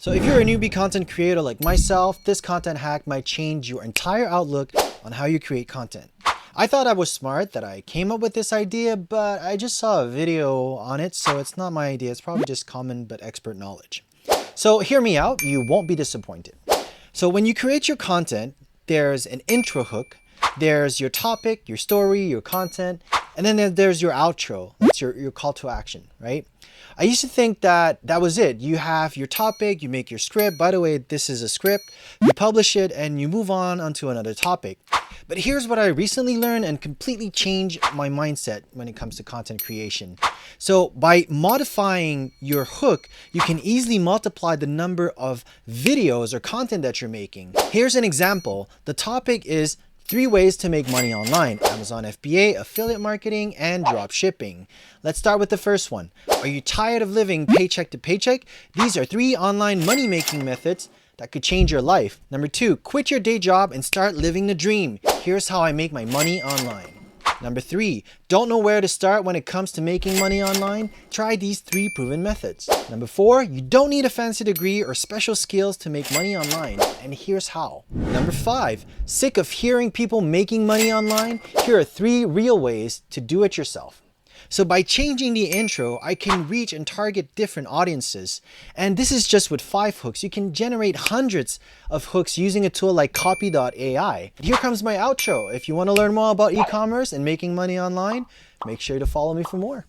So if you're a newbie content creator like myself, this content hack might change your entire outlook on how you create content. I thought I was smart that I came up with this idea, but I just saw a video on it, so it's not my idea. It's probably just common but expert knowledge. So hear me out, you won't be disappointed. So when you create your content, there's an intro hook, there's your topic, your story, your content, and then there's your outro. That's your call to action, right? I used to think that was it. You have your topic, you make your script. By the way, this is a script. You publish it and you move on onto another topic. But here's what I recently learned and completely changed my mindset when it comes to content creation. So by modifying your hook, you can easily multiply the number of videos or content that you're making. Here's an example. The topic is 3 ways to make money online: Amazon FBA, affiliate marketing, and drop shipping. Let's start with the first one. Are you tired of living paycheck to paycheck? These are 3 online money-making methods that could change your life. Number 2, quit your day job and start living the dream. Here's how I make my money online. Number 3, don't know where to start when it comes to making money online? Try these 3 proven methods. Number 4, you don't need a fancy degree or special skills to make money online, and here's how. Number 5, sick of hearing people making money online? Here are 3 real ways to do it yourself. So by changing the intro, I can reach and target different audiences. And this is just with 5 hooks. You can generate hundreds of hooks using a tool like copy.ai. Here comes my outro. If you want to learn more about e-commerce and making money online, make sure to follow me for more.